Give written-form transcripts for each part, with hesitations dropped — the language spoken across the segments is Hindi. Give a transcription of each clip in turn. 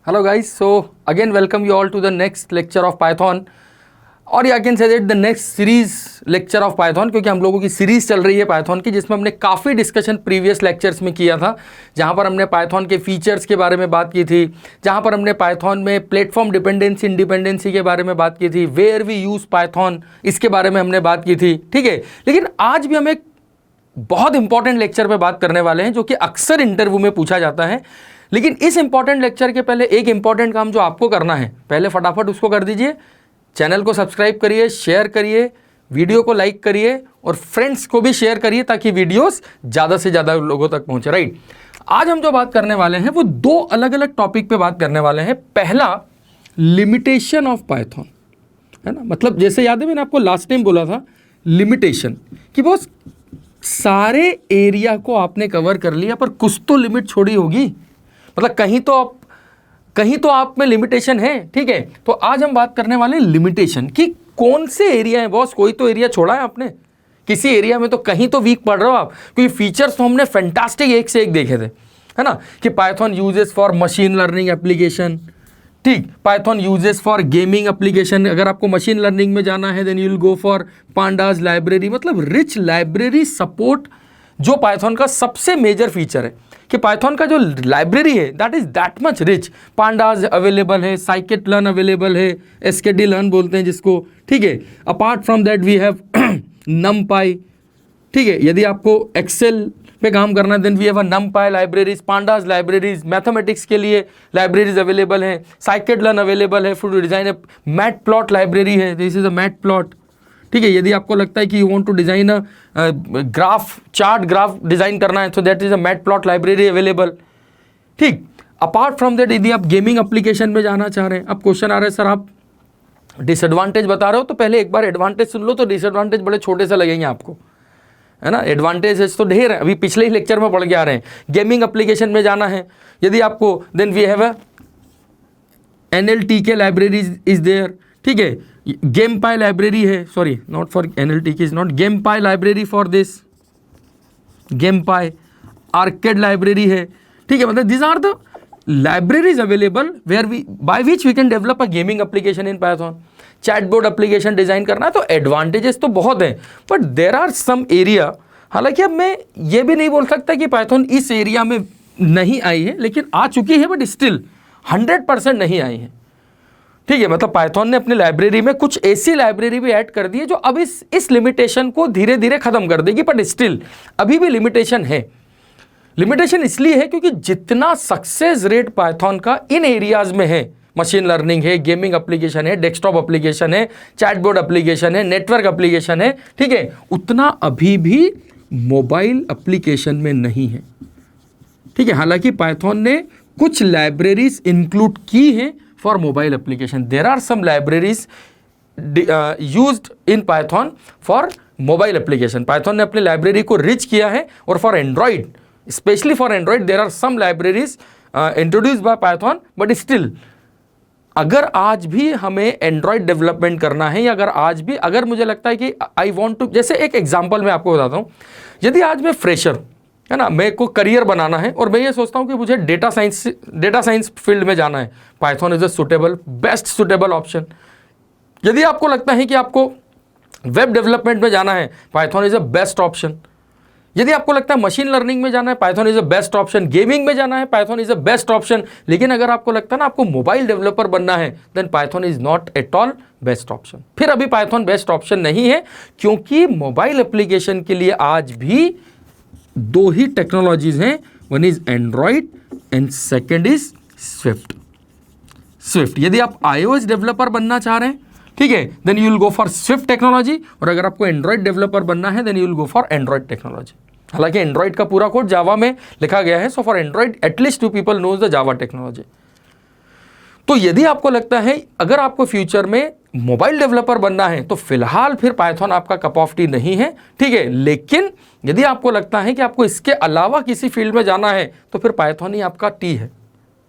Hello guys, so again welcome you all to the next lecture of Python और आई can say that the next series lecture of Python, क्योंकि हम लोगों की सीरीज चल रही है पाइथन की, जिसमें हमने काफ़ी डिस्कशन प्रीवियस लेक्चर्स में किया था, जहां पर हमने पाइथन के फीचर्स के बारे में बात की थी, जहां पर हमने पाइथन में प्लेटफॉर्म डिपेंडेंसी इंडिपेंडेंसी के बारे में बात की थी, वेयर वी यूज़ पाइथन इसके बारे में हमने बात की थी। ठीक है, लेकिन आज भी हम एक बहुत इंपॉर्टेंट लेक्चर पे बात करने वाले हैं जो कि अक्सर इंटरव्यू में पूछा जाता है। लेकिन इस इंपॉर्टेंट लेक्चर के पहले एक इंपॉर्टेंट काम जो आपको करना है, पहले फटाफट उसको कर दीजिए। चैनल को सब्सक्राइब करिए, शेयर करिए, वीडियो को लाइक करिए और फ्रेंड्स को भी शेयर करिए ताकि वीडियोस ज़्यादा से ज़्यादा लोगों तक पहुंचे। राइट, आज हम जो बात करने वाले हैं वो दो अलग अलग टॉपिक पे बात करने वाले हैं। पहला, लिमिटेशन ऑफ पाइथन, है ना। मतलब जैसे याद है मैंने आपको लास्ट टाइम बोला था लिमिटेशन, कि बॉस सारे एरिया को आपने कवर कर लिया पर कुछ तो लिमिट छोड़ी होगी, मतलब कहीं तो आप में लिमिटेशन है। ठीक है, तो आज हम बात करने वाले हैं लिमिटेशन कि कौन से एरिया है बॉस, कोई तो एरिया छोड़ा है आपने, किसी एरिया में तो कहीं तो वीक पड़ रहे हो आप, क्योंकि फीचर्स तो हमने फैंटास्टिक एक से एक देखे थे, है ना, कि Python uses for machine learning application, ठीक, Python uses for gaming application. अगर आपको मशीन लर्निंग में जाना है then you will go for pandas library, मतलब रिच लाइब्रेरी सपोर्ट, जो पाइथन का सबसे मेजर फीचर है कि पाइथन का जो लाइब्रेरी है that is that much rich. Pandas available है, साइकिट लर्न अवेलेबल है, एसकेडी लर्न बोलते हैं जिसको। ठीक है, apart from that we have NumPy. ठीक है, यदि आपको एक्सेल पे काम करना है then we have a NumPy libraries, pandas libraries, mathematics के लिए लाइब्रेरीज अवेलेबल हैं, साइकिट लर्न अवेलेबल है, for design mat plot library है, this is a mat plot. ठीक है, यदि आपको लगता है कि you want to design a graph, chart graph design करना है, तो that is a mat plot library available. ठीक, अपार्ट फ्रॉम दैट यदि आप गेमिंग एप्लीकेशन में जाना चाह रहे हैं, अब क्वेश्चन आ रहा है सर आप डिसएडवांटेज बता रहे हो, तो पहले एक बार एडवांटेज सुन लो, तो डिसएडवांटेज बड़े छोटे से लगेंगे आपको, है ना। एडवांटेजेस तो ढेर है, अभी पिछले ही लेक्चर में पढ़ के आ रहे हैं। गेमिंग एप्लीकेशन में जाना है यदि आपको, then we have a NLTK libraries is there. ठीक है, गेम पाई लाइब्रेरी है, sorry not for NLTK is not, game py library for this, game py arcade library है। ठीक है, मतलब this are the libraries available where we by which we can develop a gaming application in Python. Chatbot application design करना है तो एडवांटेजेस तो बहुत हैं, but there are some area. हालांकि अब मैं ये भी नहीं बोल सकता कि पाइथन इस एरिया में नहीं आई है, लेकिन आ चुकी है, बट स्टिल 100% नहीं आई है। ठीक है, मतलब पाइथन ने अपनी लाइब्रेरी में कुछ ऐसी लाइब्रेरी भी ऐड कर दी है जो अब इस लिमिटेशन को धीरे धीरे खत्म कर देगी, बट स्टिल अभी भी लिमिटेशन है। लिमिटेशन इसलिए है क्योंकि जितना सक्सेस रेट पाइथन का इन एरियाज में है, मशीन लर्निंग है, गेमिंग एप्लीकेशन है, डेस्कटॉप एप्लीकेशन है, चैटबॉट एप्लीकेशन है, नेटवर्क एप्लीकेशन है, ठीक है, उतना अभी भी मोबाइल एप्लीकेशन में नहीं है। ठीक है, हालांकि पाइथन ने कुछ लाइब्रेरीज इंक्लूड की हैं for mobile application. There are some libraries used in Python for mobile application. Python ने अपनी लाइब्रेरी को रिच किया है, और for Android, specially for Android, there are some libraries introduced by Python, but still अगर आज भी हमें एंड्रॉइड डेवलपमेंट करना है, या अगर मुझे लगता है कि आई वांट टू, जैसे एक एग्जांपल मैं आपको बताता हूँ, यदि आज मैं फ्रेशर, है ना, मेरे को करियर बनाना है और मैं ये सोचता हूँ कि मुझे डेटा साइंस फील्ड में जाना है, Python is a best suitable option. यदि आपको लगता है कि आपको वेब डेवलपमेंट में जाना है, Python is a best option. यदि आपको लगता है मशीन लर्निंग में जाना है, Python is a best option. Gaming में जाना है, Python is a best option. लेकिन अगर आपको लगता है ना आपको मोबाइल डेवलपर बनना है, then Python is not at all best option. फिर अभी पाइथन बेस्ट ऑप्शन नहीं है, क्योंकि मोबाइल एप्लीकेशन के लिए आज भी दो ही टेक्नोलॉजीज हैं, one is Android and second is Swift. यदि आप iOS डेवलपर बनना चाह रहे हैं, ठीक है, then you will go for Swift technology, और अगर आपको एंड्रॉइड डेवलपर बनना है then you will go for Android technology. हालांकि एंड्रॉइड का पूरा कोड जावा में लिखा गया है, so for Android at least 2 people knows the Java technology. तो यदि आपको लगता है अगर आपको फ्यूचर में मोबाइल डेवलपर बनना है, तो फिलहाल फिर पाइथन आपका कप ऑफ टी नहीं है। ठीक है, लेकिन यदि आपको लगता है कि आपको इसके अलावा किसी फील्ड में जाना है, तो फिर पाइथन ही आपका टी है,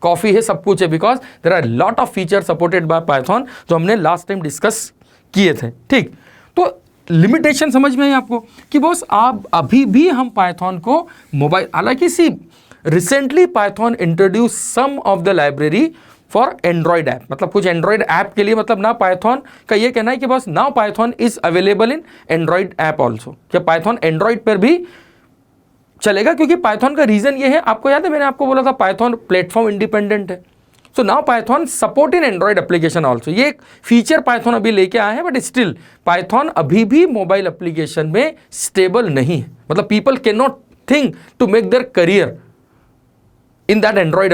कॉफी है, सब कुछ है, because there are lot of feature supported by Python, जो हमने लास्ट टाइम डिस्कस किए थे। ठीक, तो लिमिटेशन समझ में आई आपको कि बॉस आप अभी भी हम पाइथन को मोबाइल, हालांकि see recently Python introduce some of the library for Android app, मतलब कुछ एंड्रॉयड ऐप के लिए, मतलब ना पाइथन का ये कहना है कि बस now Python is available in Android app also, क्या पाइथन एंड्रॉयड पर भी चलेगा, क्योंकि पाइथन का रीजन ये है, आपको याद है मैंने आपको बोला था पाइथन प्लेटफॉर्म इंडिपेंडेंट है। So now Python support in Android application also, ये एक फीचर पाइथन अभी लेके आया है, बट स्टिल पाइथन अभी भी मोबाइल एप्लीकेशन में स्टेबल नहीं है, मतलब people can not think to make their career in that Android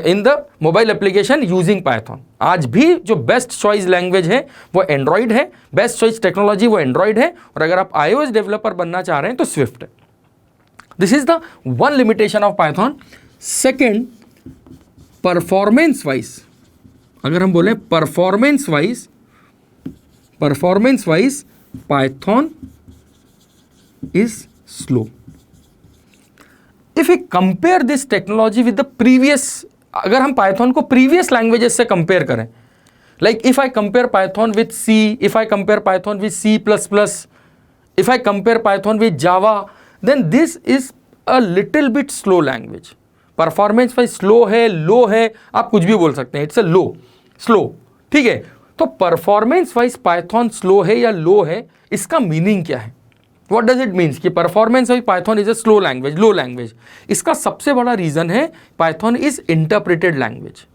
in the mobile application using Python. आज भी जो बेस्ट चॉइस लैंग्वेज है वो एंड्रॉयड है, बेस्ट चॉइस टेक्नोलॉजी वो एंड्रॉयड है, और अगर आप iOS डेवलपर बनना चाह रहे हैं तो स्विफ्ट है। This is the one limitation of Python. Second, performance wise, अगर हम बोले performance wise Python is slow. If you compare this technology with the previous, अगर हम पाइथन को प्रीवियस लैंग्वेजेस से कंपेयर करें, like if I compare Python with C, if I compare Python with C++, if I compare Python with Java, then this is a little bit slow language. Performance wise slow है, लो है, आप कुछ भी बोल सकते हैं, इट्स अ स्लो, ठीक है। तो परफॉर्मेंस वाइज पाइथन स्लो है या लो है, इसका मीनिंग क्या है, व्हाट डज इट मीन्स कि performance wise Python is a slow language, low language. इसका सबसे बड़ा रीजन है पाइथन इज इंटरप्रेटेड लैंग्वेज,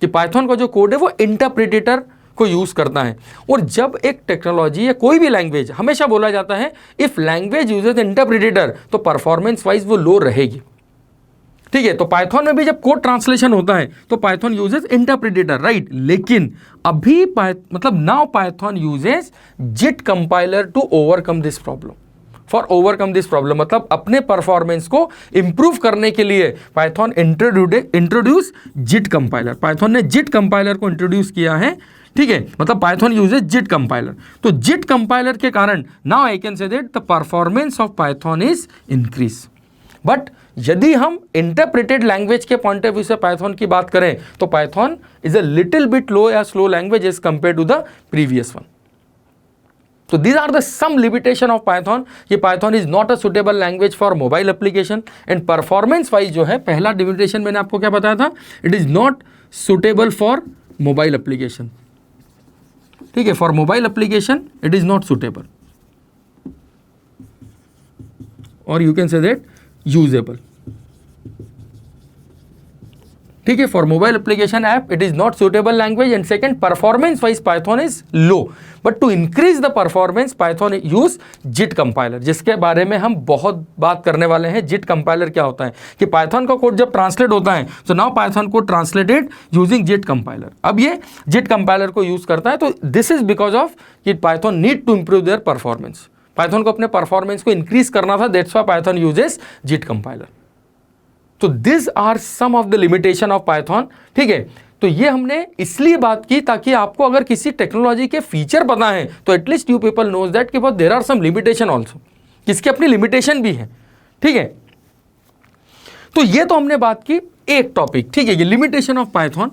कि पाइथन का जो कोड है वो इंटरप्रेटेटर को यूज करता है। और जब एक टेक्नोलॉजी या कोई भी लैंग्वेज, हमेशा बोला जाता है इफ लैंग्वेज यूजेज इंटरप्रेटेटर, तो परफॉर्मेंस वाइज वो लो रहेगी, ठीक है। तो पाइथन में भी जब कोड ट्रांसलेशन होता है तो पाइथन यूजेस इंटरप्रेटेटर, राइट। लेकिन अभी मतलब now Python uses JIT compiler to overcome this problem, for overcome this problem, मतलब अपने परफॉर्मेंस को इंप्रूव करने के लिए Python introduce JIT compiler, Python ने जिट कंपाइलर को इंट्रोड्यूस किया है, ठीक है। मतलब पाइथन यूजेस जिट कंपाइलर, तो जिट कंपाइलर के कारण now I can say that the performance of Python is increase. But यदि हम इंटरप्रेटेड लैंग्वेज के पॉइंट ऑफ व्यू से पाइथन की बात करें तो Python is a little bit low या slow language as compare to the previous one. So these are the some limitation of Python, कि Python is not a suitable language for mobile application, and performance wise जो है, पहला limitation मैंने आपको क्या बताया था, it is not suitable for mobile application, ठीक है, for mobile application it is not suitable, or you can say that usable, ठीक है। For mobile application app it is not suitable language. And second, performance wise Python is low, but to increase the performance Python use JIT compiler, जिसके बारे में हम बहुत बात करने वाले हैं। जिट कंपाइलर क्या होता है कि पाइथन का कोड जब ट्रांसलेट होता है तो now Python code translated using JIT compiler. अब ये जिट कंपाइलर को यूज करता है, तो दिस इज बिकॉज ऑफ कि Python need to improve their performance, Python को अपने परफॉर्मेंस को इंक्रीज करना था, that's why Python uses JIT compiler. तो this are some of the limitation of Python, ठीक है। तो ये हमने इसलिए बात की ताकि आपको अगर किसी टेक्नोलॉजी के फीचर पता है तो at least you people knows that कि there are some limitation also, किसकी अपनी लिमिटेशन भी है, ठीक है। तो ये तो हमने बात की एक टॉपिक, ठीक है, ये लिमिटेशन ऑफ पाइथन,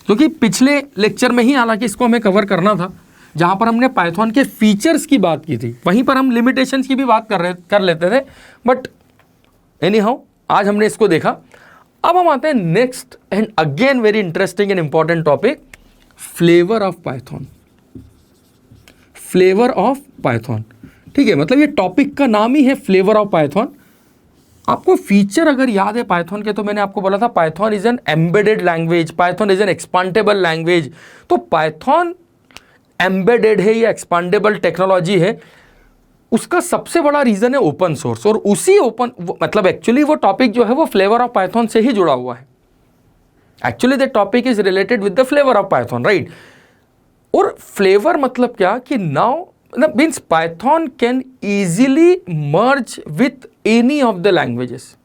क्योंकि पिछले लेक्चर में ही हालांकि इसको हमें कवर करना था, जहां पर हमने पाइथन के फीचर्स की बात की थी, वहीं पर हम लिमिटेशंस की भी बात कर लेते थे, बट एनी हाउ आज हमने इसको देखा। अब हम आते हैं next and again very interesting and important topic, flavour of Python. Flavour of Python, ठीक है, मतलब ये टॉपिक का नाम ही है फ्लेवर ऑफ पाइथन। आपको फीचर अगर याद है पाइथन के, तो मैंने आपको बोला था Python is an embedded language, Python is an expandable language. तो पाइथन एम्बेडेड है या एक्सपांडेबल टेक्नोलॉजी है, उसका सबसे बड़ा रीजन है ओपन सोर्स, और उसी ओपन मतलब एक्चुअली वो टॉपिक जो है वो फ्लेवर ऑफ पाइथन से ही जुड़ा हुआ है। Actually the topic is related with the flavour of Python, right. और फ्लेवर मतलब क्या कि now means Python can easily merge with any of the languages.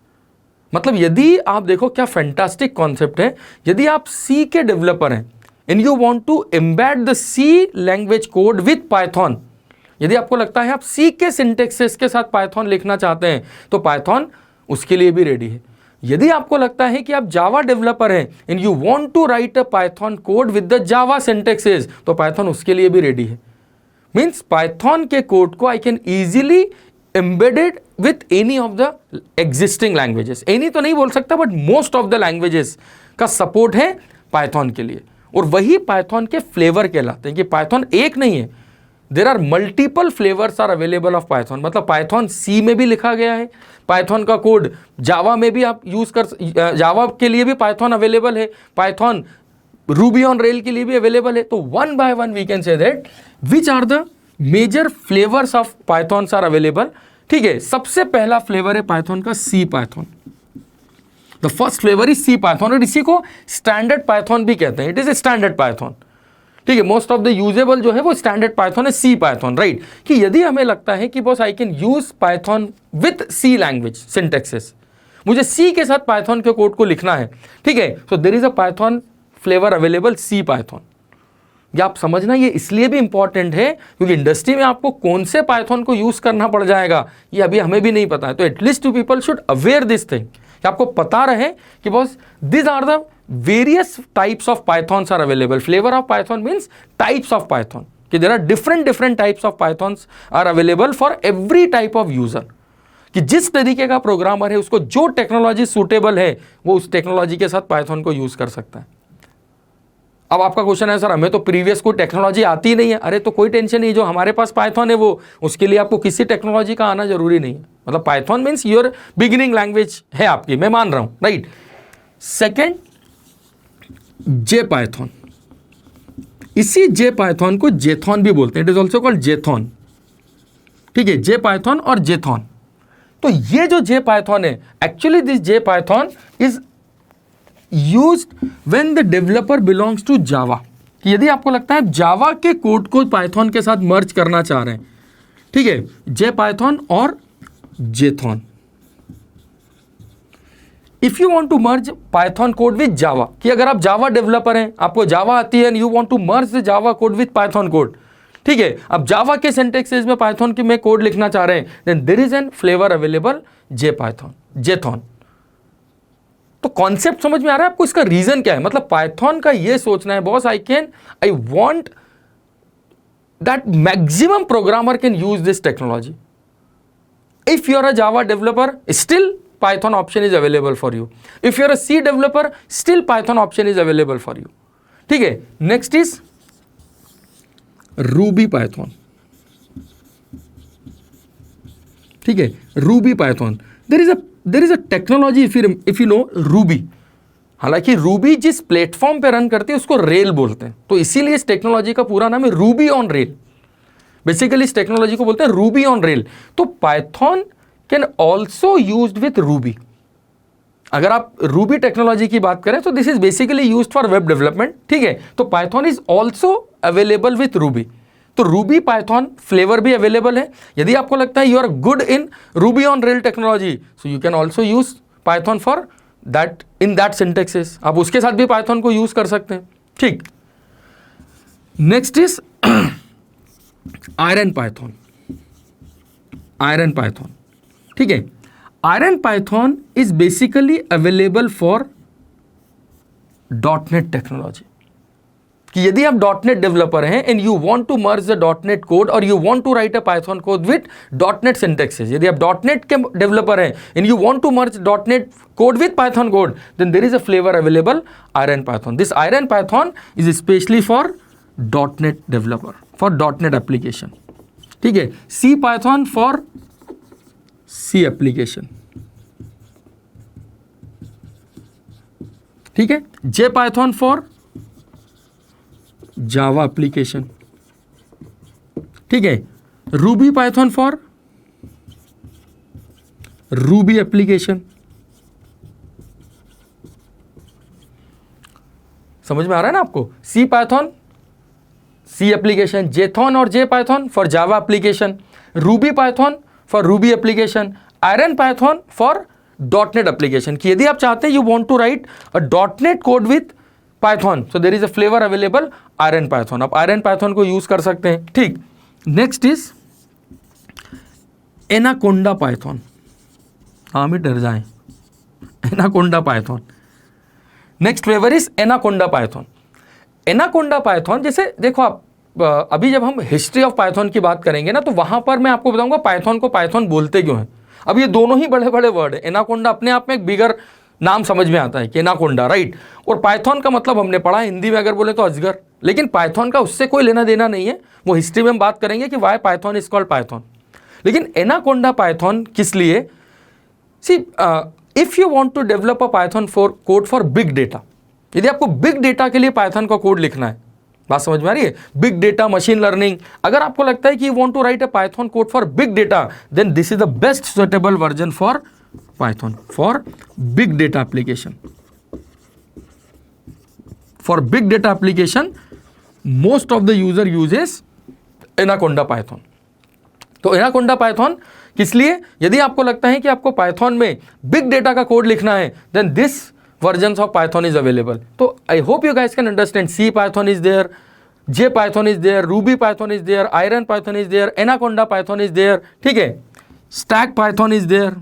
मतलब यदि आप देखो क्या फैंटास्टिक कॉन्सेप्ट है, यदि आप सी के डेवलपर हैं and you want to embed the C language code with Python, यदि आपको लगता है आप सी के सिंटेक्सेस के साथ पाइथन लिखना चाहते हैं तो पाइथन उसके लिए भी रेडी है। यदि आपको लगता है कि आप जावा डेवलपर हैं and you want to write a Python code with the Java syntaxes, तो पाइथन उसके लिए भी रेडी है। मीन्स पाइथन के कोड को I can easily embedded with any of the existing languages, any तो नहीं बोल सकता but most of the languages का सपोर्ट है पाइथन के लिए, और वही पाइथन के फ्लेवर कहलाते हैं कि पाइथन एक नहीं है, there are multiple flavours are available of Python. मतलब पाइथन सी में भी लिखा गया है, पाइथन का कोड जावा में भी आप यूज कर, जावा के लिए भी पाइथन अवेलेबल है, पाइथन रूबी ऑन रेल के लिए भी अवेलेबल है। तो one by one we can say that which are the major flavours of Python are available. ठीक है, सबसे पहला फ्लेवर है पाइथन का C Python. The first flavour is C Python, और इसी को स्टैंडर्ड पाइथन भी कहते हैं। It is a standard Python. ठीक है, मोस्ट ऑफ द यूजेबल जो है वो स्टैंडर्ड पाइथन है, सी पाइथन, राइट। कि यदि हमें लगता है कि boss I can use Python with C language syntaxes, मुझे सी के साथ पाइथन के कोड को लिखना है, ठीक है, so there is a Python flavour available, C Python. ये आप समझना, ये इसलिए भी इंपॉर्टेंट है क्योंकि इंडस्ट्री में आपको कौन से पाइथन को यूज करना पड़ जाएगा ये अभी हमें भी नहीं पता है। तो at least you people should aware this thing, कि आपको पता रहे कि boss this are the various types of Pythons are available. Flavour of Python means types of Python, कि there are different types of Pythons are available for every type of user. कि जिस तरीके का प्रोग्रामर है उसको जो टेक्नोलॉजी सूटेबल है वो उस टेक्नोलॉजी के साथ पाइथन को यूज कर सकता है। अब आपका क्वेश्चन है सर हमें तो प्रीवियस कोई टेक्नोलॉजी आती नहीं है। अरे तो कोई टेंशन नहीं, जो हमारे पास पाइथन है वो, उसके लिए आपको किसी टेक्नोलॉजी का आना जरूरी नहीं है। मतलब Python means your beginning language है आपकी, मैं मान रहा हूं, राइट। सेकेंड, जे पाइथन। इसी जे पाइथन को जेथॉन भी बोलते हैं, it is also called Jython. ठीक है, जे पाइथन और जेथॉन। तो ये जो जे पाइथन है, actually this J Python is used when the developer belongs to Java. कि यदि आपको लगता है जावा के कोड को पाइथन के साथ मर्ज करना चाह रहे हैं, ठीक है, जे पाइथन और Jython. If you want to merge Python code with Java, कि अगर आप जावा डेवलपर हैं, आपको जावा आती है and you want to merge the Java code with Python code, ठीक है, अब जावा के सिंटैक्सेस में पाइथन की में कोड लिखना चाह रहे हैं, then there is an flavour available, J Python, Jython. तो कॉन्सेप्ट समझ में आ रहा है आपको? इसका रीजन क्या है? मतलब पाइथन का ये सोचना है boss, I want that maximum programmer can use this technology. If you are a Java developer, still Python option is available for you. If you're a C developer, still Python option is available for you. ठीक है, next is Ruby Python. ठीक है, Ruby Python. There is a technology if you know Ruby. हालांकि Ruby जिस प्लेटफॉर्म पे रन करती है उसको रेल बोलते हैं, तो इसीलिए इस टेक्नोलॉजी का पूरा नाम है Ruby on Rail. बेसिकली इस टेक्नोलॉजी को बोलते हैं Ruby on Rail. तो Python can also used with Ruby. अगर आप रूबी टेक्नोलॉजी की बात करें तो this is basically used for web development, ठीक है। तो Python is also available with Ruby. तो रूबी पाइथन फ्लेवर भी अवेलेबल है। यदि आपको लगता है you are good in Ruby on Rail technology, so you can also use Python for that, in that syntaxes. आप उसके साथ भी पाइथन को यूज कर सकते हैं, ठीक। Next is Iron Python. Iron Python, ठीक है, Iron Python is basically available for dot net technology. कि यदि आप डॉटनेट डेवलपर हैं and you want to merge the dot net code और you want to write a Python code with dot net syntaxes, यदि आप डॉटनेट के डेवलपर हैं and you want to merge dot net code with Python code, then there is a flavour available, Iron Python. This iron Python is specially for dot net developer, for dot net application, ठीक है। सी पाइथन फॉर सी एप्लीकेशन, ठीक है। J Python for Java application, ठीक है। Ruby Python for Ruby application. समझ में आ रहा है ना आपको? सी पाइथन सी एप्लीकेशन, जेथॉन और J Python for Java application, Ruby Python for Ruby application, Iron Python for dot net application. कि यदि आप चाहते हैं you want to write a dot net code with Python, so there is a flavour available, Iron Python. आप आयरन पाइथन को यूज कर सकते हैं, ठीक। Next is Anaconda Python. हाँ भी डर जाए, Anaconda Python. Next flavour is Anaconda Python. Anaconda Python, जैसे देखो आप अभी जब हम हिस्ट्री ऑफ पाइथन की बात करेंगे ना, तो वहां पर मैं आपको बताऊंगा पाइथन को पाइथन बोलते क्यों हैं। अब ये दोनों ही बड़े बड़े वर्ड है। एनाकोंडा अपने आप में एक बिगर नाम समझ में आता है कि एनाकोंडा, राइट। और पाइथन का मतलब हमने पढ़ा हिंदी में अगर बोले तो अजगर, लेकिन पाइथन का उससे कोई लेना देना नहीं है, वो हिस्ट्री में हम बात करेंगे कि why Python is called Python. लेकिन एनाकोंडा पाइथन किस लिए? See if you want to develop a Python for code for big data, यदि आपको बिग डेटा के लिए पाइथन का कोड लिखना है, बात समझ में आ रही है, बिग डेटा, मशीन लर्निंग, अगर आपको लगता है कि you want to write a Python code for big data, then this is the best suitable version for Python for big data application. For big data application most of the user uses Anaconda Python. तो एनाकोंडा पाइथन किस लिए? यदि आपको लगता है कि आपको पाइथन में बिग डेटा का कोड लिखना है, then this versions of Python is available. So I hope you guys can understand. C Python is there, J Python is there, Ruby Python is there, Iron Python is there, Anaconda Python is there, ठीक है, Stack Python is there.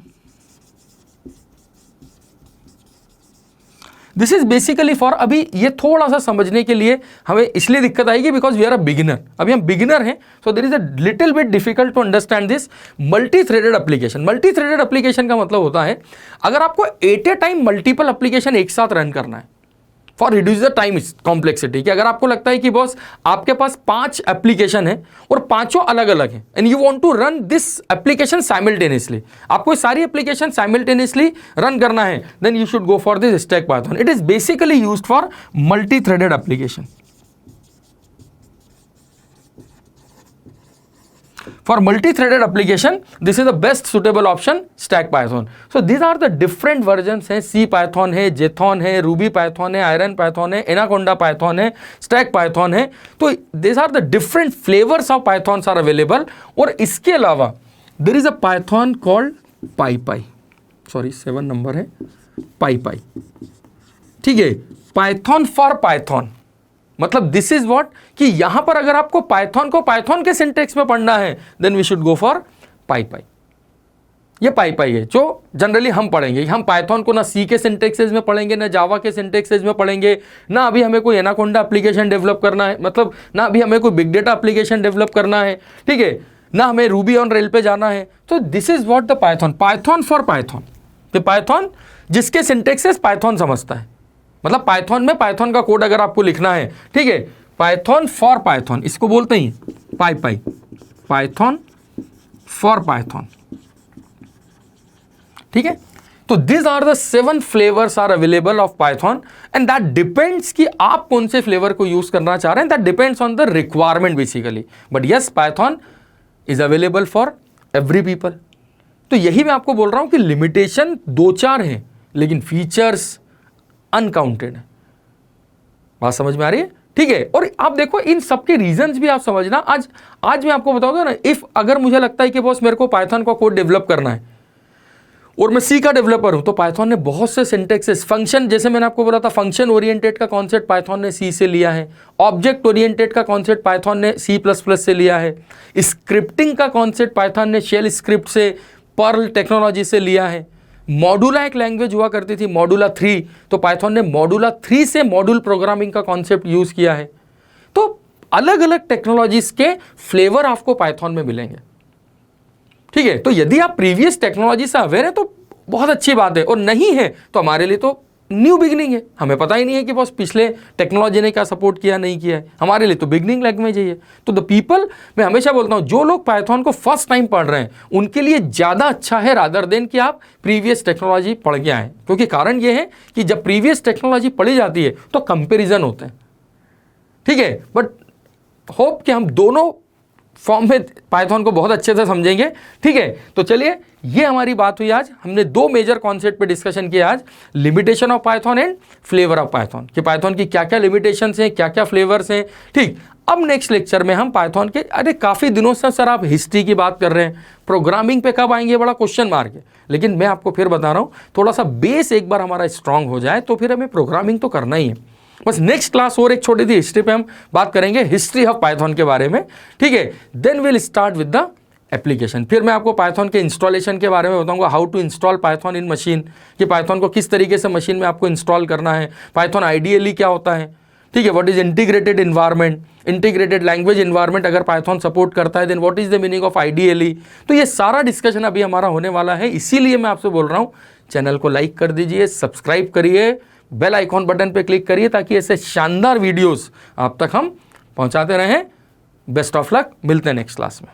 This is basically for, अभी ये थोड़ा सा समझने के लिए हमें इसलिए दिक्कत आएगी because we are a beginner, अभी हम बिगिनर हैं, so there is a little bit difficult to understand this multi threaded application. Multi threaded application का मतलब होता है अगर आपको at a time multiple application एक साथ रन करना है for reduce the time complexity, कि अगर आपको लगता है कि बॉस आपके पास 5 एप्लीकेशन है और पांचों अलग अलग हैं and you want to run this application simultaneously, आपको सारी एप्लीकेशन साइमल्टेनियसली रन करना है, then you should go for this stack Python. It is basically used for multi threaded application. For multi-threaded application, this is the best suitable option, Stack Python. So these are the different versions हैं, C Python है, Jthon है, Ruby Python है, Iron Python है, Anaconda Python है, Stack Python है। तो these are the different flavors of Pythons are available। और इसके अलावा there is a Python called PyPy, sorry 7 number है, PyPy, ठीक है, Python for Python। मतलब दिस इज व्हाट, कि यहां पर अगर आपको पाइथन को पाइथन के सिंटेक्स में पढ़ना है, then we should go for PyPy. ये पाईपाई है जो जनरली हम पढ़ेंगे। हम पाइथन को ना सी के सिंटेक्सेस में पढ़ेंगे, ना जावा के सिंटेक्सेस में पढ़ेंगे, ना अभी हमें कोई एनाकोंडा एप्लीकेशन डेवलप करना है, मतलब ना अभी हमें कोई बिग डेटा एप्लीकेशन डेवलप करना है, ठीक है, ना हमें रूबी ऑन रेल पे जाना है। तो this is what the Python, Python for Python. तो पाइथन जिसके सिंटेक्सेस पाइथन समझता है, मतलब पाइथन में पाइथन का कोड अगर आपको लिखना है, ठीक है, पाइथन फॉर पाइथन इसको बोलते हैं, पाईपाई, पाइथन फॉर पाइथन, ठीक है। तो this are the 7 flavours are available of Python and that depends कि आप कौन से फ्लेवर को यूज करना चाह रहे हैं, that depends on the requirement basically, but yes Python is available for every people. तो यही मैं आपको बोल रहा हूं कि लिमिटेशन 2-4 हैं, लेकिन फीचर्स अनकाउंटेड है। बात समझ में आ रही है, ठीक है। और आप देखो इन सबके रीजंस भी आप समझना। आज मैं आपको बताऊंगा ना, इफ अगर मुझे लगता है कि बॉस मेरे को पाइथन का कोड डेवलप करना है और मैं सी का डेवलपर हूं, तो पाइथन ने बहुत से सिंटेक्सेस, फंक्शन, जैसे मैंने आपको बोला था फंक्शन ओरिएंटेड का कॉन्सेप्ट पाइथन ने सी से लिया है, ऑब्जेक्ट ओरिएंटेड का कॉन्सेप्ट पाइथन ने C++ से लिया है, स्क्रिप्टिंग का कॉन्सेप्ट पाइथन ने शेल स्क्रिप्ट से, पर्ल टेक्नोलॉजी से लिया है, मॉडुला एक लैंग्वेज हुआ करती थी मॉडुला 3, तो पाइथन ने मॉडुला 3 से मॉड्यूल प्रोग्रामिंग का कॉन्सेप्ट यूज किया है। तो अलग अलग टेक्नोलॉजीज के फ्लेवर आपको पाइथन में मिलेंगे, ठीक है। तो यदि आप प्रीवियस टेक्नोलॉजी से अवेयर है तो बहुत अच्छी बात है, और नहीं है तो हमारे लिए तो न्यू बिगनिंग है, हमें पता ही नहीं है कि बस पिछले टेक्नोलॉजी ने क्या सपोर्ट किया नहीं किया है, हमारे लिए तो बिगनिंग लैंग्वेज है ये। तो द पीपल, मैं हमेशा बोलता हूँ जो लोग पाइथन को फर्स्ट टाइम पढ़ रहे हैं उनके लिए ज़्यादा अच्छा है रादर देन कि आप प्रीवियस टेक्नोलॉजी पढ़ के आएँ, क्योंकि कारण ये है कि जब प्रीवियस टेक्नोलॉजी पढ़ी जाती है तो कंपेरिजन होते हैं, ठीक है। बट होप कि हम दोनों फॉर्म में पाइथन को बहुत अच्छे से समझेंगे, ठीक है। तो चलिए, ये हमारी बात हुई आज, हमने 2 मेजर कॉन्सेप्ट पे डिस्कशन किया आज, limitation of Python and flavour of Python, कि पाइथन की क्या क्या लिमिटेशंस हैं, क्या क्या फ्लेवर्स हैं, ठीक। अब नेक्स्ट लेक्चर में हम पाइथन के, अरे काफ़ी दिनों से सर आप हिस्ट्री की बात कर रहे हैं, प्रोग्रामिंग पे कब आएंगे, बड़ा क्वेश्चन मार्क है, लेकिन मैं आपको फिर बता रहा हूँ, थोड़ा सा बेस एक बार हमारा स्ट्रांग हो जाए तो फिर हमें प्रोग्रामिंग तो करना ही है। बस नेक्स्ट क्लास और एक छोटी सी हिस्ट्री पे हम बात करेंगे, हिस्ट्री ऑफ पाइथन के बारे में, ठीक है। Then will start with the application. फिर मैं आपको पाइथन के इंस्टॉलेशन के बारे में बताऊंगा, how to install Python in machine, कि पाइथन को किस तरीके से मशीन में आपको इंस्टॉल करना है, पाइथन आइडियली क्या होता है, ठीक है, what is integrated environment, integrated language environment अगर पाइथन सपोर्ट करता है, then what is the meaning of IDLE. तो ये सारा डिस्कशन अभी हमारा होने वाला है, इसीलिए मैं आपसे बोल रहा हूँ चैनल को लाइक कर दीजिए, सब्सक्राइब करिए, बेल आइकॉन बटन पे क्लिक करिए ताकि ऐसे शानदार वीडियोस आप तक हम पहुंचाते रहें। बेस्ट ऑफ लक, मिलते हैं नेक्स्ट क्लास में।